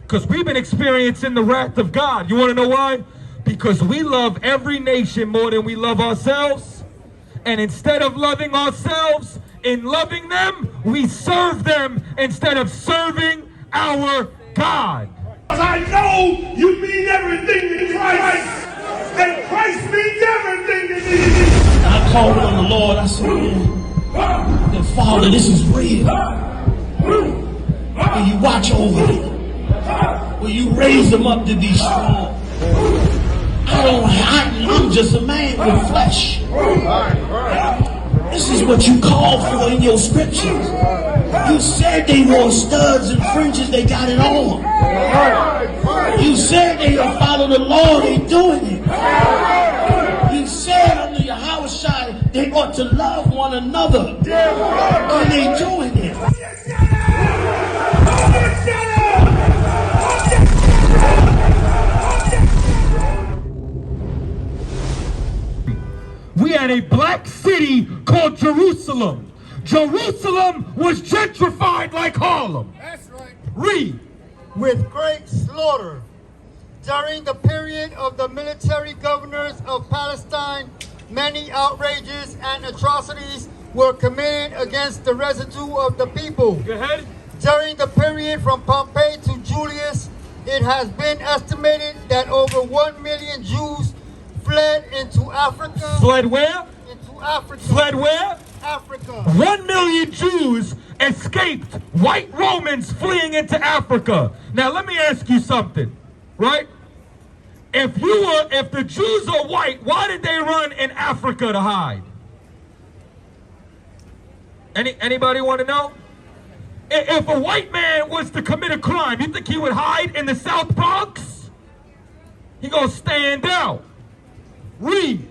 Because we've been experiencing the wrath of God. You want to know why? Because we love every nation more than we love ourselves. And instead of loving ourselves, in loving them, we serve them instead of serving our God. I know you mean everything to Christ. And Christ means everything to me. I called on the Lord. I said, man, the Father, this is real. Will you watch over them? Will you raise them up to be strong? I'm just a man with flesh. This is what you called for in your scriptures. You said they wore studs and fringes, they got it on. You said they will follow the law, they doing it. You said under your house shine, they ought to love one another, and they doing it. We had a black city called Jerusalem. Jerusalem was gentrified like Harlem. That's right. Read. With great slaughter. During the period of the military governors of Palestine, many outrages and atrocities were committed against the residue of the people. Go ahead. During the period from Pompey to Julius, it has been estimated that over 1 million Jews fled into Africa. Fled where? Into Africa. Fled where? Africa. 1 million Jews escaped white Romans fleeing into Africa. Now let me ask you something, right? If the Jews are white, why did they run in Africa to hide? Anybody want to know? If a white man was to commit a crime, you think he would hide in the South Bronx? He gonna stand out. Read.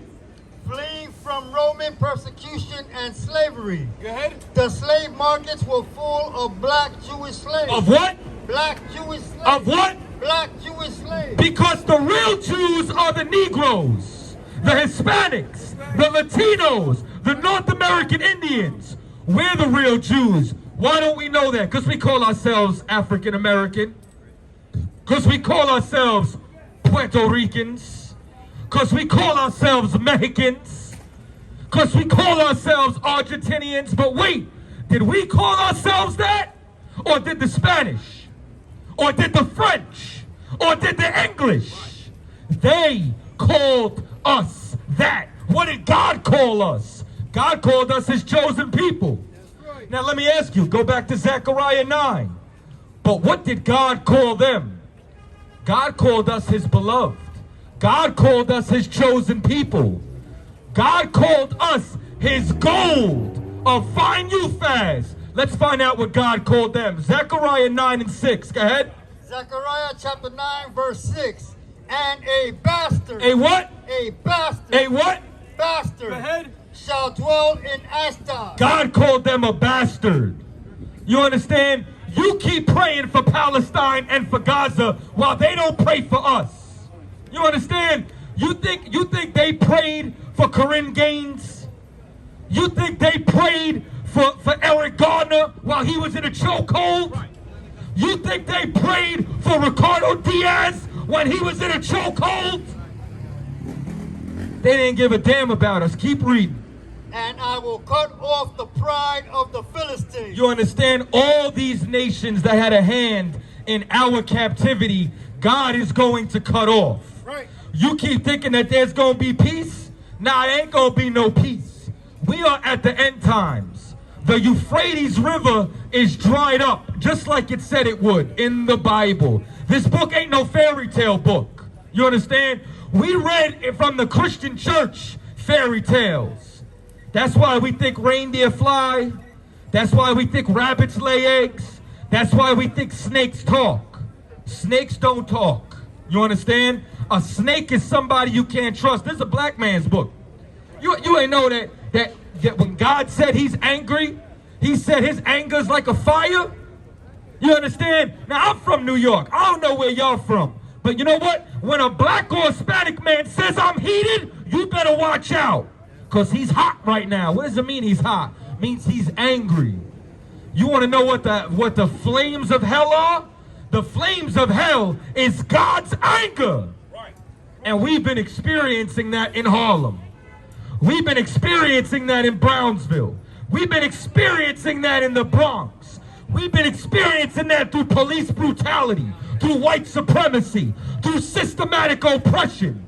Fleeing from Roman persecution and slavery. Go ahead. The slave markets were full of black Jewish slaves. Of what? Black Jewish slaves. Of what? Black Jewish slaves. Because the real Jews are the Negroes, the Hispanics, the Latinos, the North American Indians. We're the real Jews. Why don't we know that? Because we call ourselves African American. Because we call ourselves Puerto Ricans. Because we call ourselves Mexicans. Because we call ourselves Argentinians. But wait, did we call ourselves that? Or did the Spanish? Or did the French? Or did the English? They called us that. What did God call us? God called us his chosen people. Now let me ask you, go back to Zechariah 9. But what did God call them? God called us his beloved. God called us his chosen people. God called us his gold of fine Uphaz. Let's find out what God called them. Zechariah 9 and 6. Go ahead. Zechariah chapter 9 verse 6. And a bastard. A what? A bastard. A what? Bastard. Go ahead. Shall dwell in Ashdod. God called them a bastard. You understand? You keep praying for Palestine and for Gaza while they don't pray for us. You understand? You think they prayed for Corinne Gaines? You think they prayed for Eric Garner while he was in a chokehold? You think they prayed for Ricardo Diaz when he was in a chokehold? They didn't give a damn about us. Keep reading. And I will cut off the pride of the Philistines. You understand? All these nations that had a hand in our captivity, God is going to cut off. Right. You keep thinking that there's going to be peace? Nah, there ain't going to be no peace. We are at the end times. The Euphrates River is dried up, just like it said it would in the Bible. This book ain't no fairy tale book. You understand? We read it from the Christian church, fairy tales. That's why we think reindeer fly. That's why we think rabbits lay eggs. That's why we think snakes talk. Snakes don't talk. You understand? A snake is somebody you can't trust. This is a black man's book. You ain't know that when God said he's angry, he said his anger is like a fire. You understand? Now, I'm from New York. I don't know where y'all from. But you know what? When a black or Hispanic man says I'm heated, you better watch out. Because he's hot right now. What does it mean he's hot? It means he's angry. You want to know what the flames of hell are? The flames of hell is God's anger. And we've been experiencing that in Harlem. We've been experiencing that in Brownsville. We've been experiencing that in the Bronx. We've been experiencing that through police brutality, through white supremacy, through systematic oppression.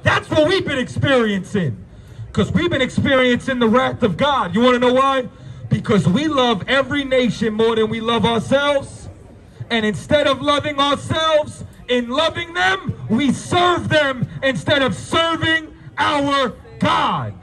That's what we've been experiencing. Because we've been experiencing the wrath of God. You want to know why? Because we love every nation more than we love ourselves. And instead of loving ourselves, in loving them, we serve them instead of serving our God.